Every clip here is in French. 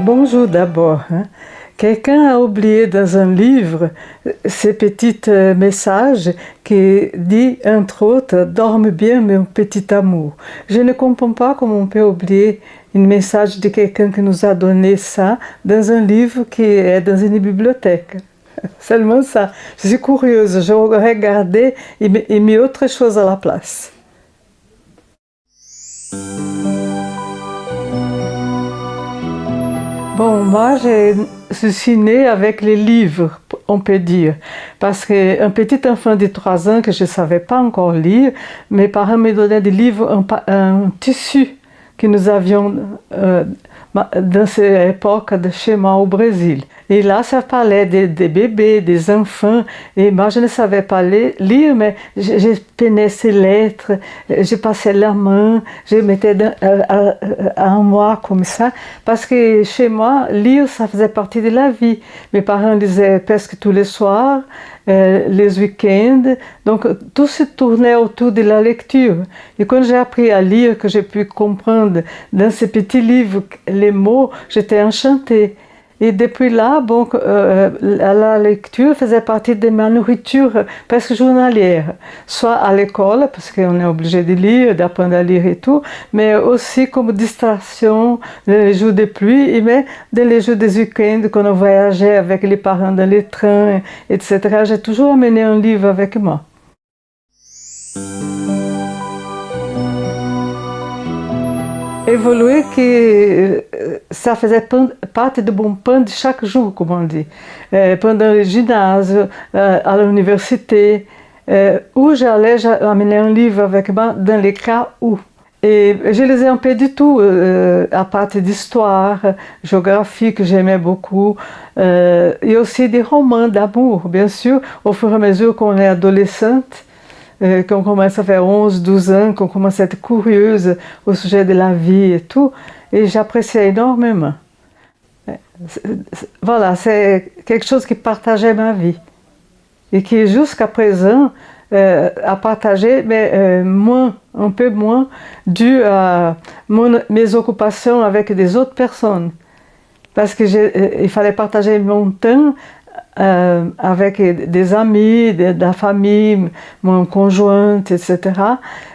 Bonjour d'abord, hein. Quelqu'un a oublié dans un livre ces petits messages qui dit entre autres «Dorme bien mon petit amour». Je ne comprends pas comment on peut oublier un message de quelqu'un qui nous a donné ça dans un livre qui est dans une bibliothèque. Seulement ça. Je suis curieuse, je vais regarder et mis autre chose à la place. Bon, moi, je suis née avec les livres, on peut dire. Parce qu'un petit enfant de 3 ans que je ne savais pas encore lire, mes parents me donnaient des livres, un tissu que nous avions dans cette époque de chez moi au Brésil. Et là, ça parlait des bébés, des enfants. Et moi, je ne savais pas lire, mais je peinais ces lettres, je passais la main, je mettais à moi comme ça. Parce que chez moi, lire, ça faisait partie de la vie. Mes parents lisaient presque tous les soirs, les week-ends. Donc, tout se tournait autour de la lecture. Et quand j'ai appris à lire, que j'ai pu comprendre dans ces petits livres les mots, j'étais enchantée. Et depuis là, bon, la lecture faisait partie de ma nourriture presque journalière, soit à l'école, parce qu'on est obligé de lire, d'apprendre à lire et tout, mais aussi comme distraction dans les jours de pluie, mais dans les jours des week-ends, quand on voyageait avec les parents dans les trains, etc. J'ai toujours amené un livre avec moi. Évoluer que ça faisait parte do mon pain de chaque jour, comme on dit. Pendant le ginásio, à l'université, où j'allais, j'amenais un livre avec moi dans les cas où. Et je lisais un peu de tout, à partir d'histoire, géographie que j'aimais beaucoup, et aussi des romans d'amour, bien sûr, au fur et à mesure qu'on est adolescente. Qu'on commence à faire 11, 12 ans, qu'on commence à être curieuse au sujet de la vie et tout, et j'appréciais énormément. Voilà, c'est quelque chose qui partageait ma vie, et qui jusqu'à présent a partagé, mais moins, un peu moins, dû à mes occupations avec des autres personnes. Parce qu'il fallait partager mon temps avec des amis, de la famille, mon conjoint, etc.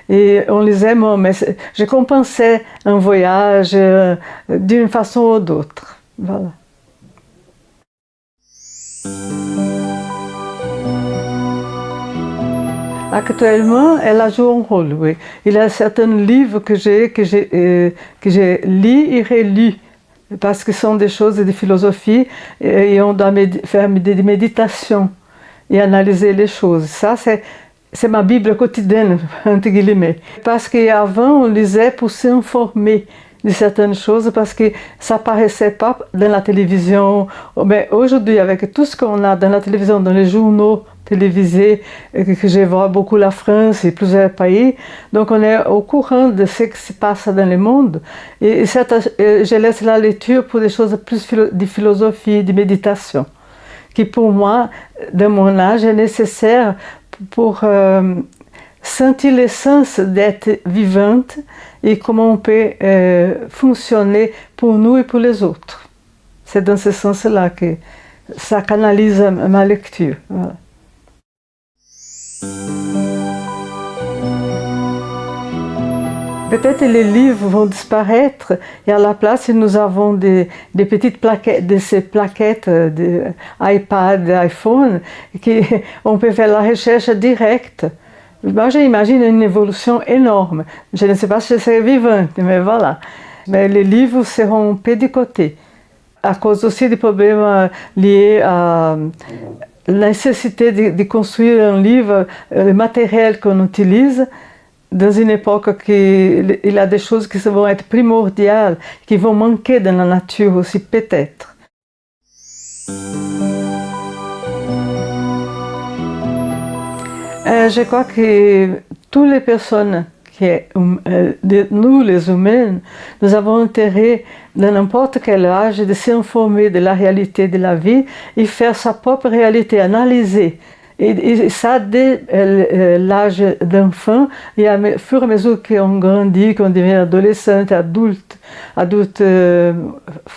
Et on lisait, mais je compensais un voyage d'une façon ou d'autre. Voilà. Actuellement, elle joue un rôle, oui. Il y a certains livres que j'ai lus et relus, parce que ce sont des choses de philosophie et on doit faire des méditations et analyser les choses. Ça, c'est ma Bible quotidienne, entre guillemets. Parce qu'avant, on lisait pour s'informer de certaines choses, parce que ça paraissait pas dans la télévision. Mais aujourd'hui, avec tout ce qu'on a dans la télévision, dans les journaux télévisés, que je vois beaucoup la France et plusieurs pays, donc on est au courant de ce qui se passe dans le monde. Et je laisse la lecture pour des choses plus de philosophie, de méditation, qui pour moi, dans mon âge, est nécessaire pour sentir l'essence d'être vivante et comment on peut fonctionner pour nous et pour les autres. C'est dans ce sens-là que ça canalise ma lecture. Voilà. Peut-être les livres vont disparaître et à la place nous avons des petites plaquettes, de ces plaquettes d'iPad, d'iPhone, on peut faire la recherche directe. Moi j'imagine une évolution énorme. Je ne sais pas si je serai vivante, mais voilà. Mais les livres seront un peu de côté, à cause aussi des problèmes liés à la nécessité de construire un livre, le matériel qu'on utilise, dans une époque où il y a des choses qui vont être primordiales, qui vont manquer dans la nature aussi peut-être. Je crois que toutes les personnes nous, les humains, nous avons intérêt, dans n'importe quel âge, de s'informer de la réalité de la vie et faire sa propre réalité, analyser. Et ça, dès l'âge d'enfant, et au fur et à mesure qu'on grandit, qu'on devient adolescent, adulte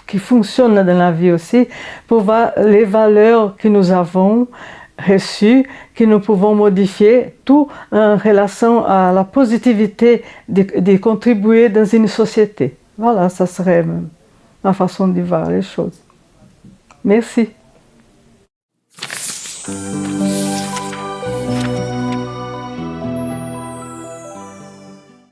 qui fonctionne dans la vie aussi, pour voir les valeurs que nous avons reçues, que nous pouvons modifier, tout en relation à la positivité de contribuer dans une société. Voilà, ça serait ma façon de voir les choses. Merci.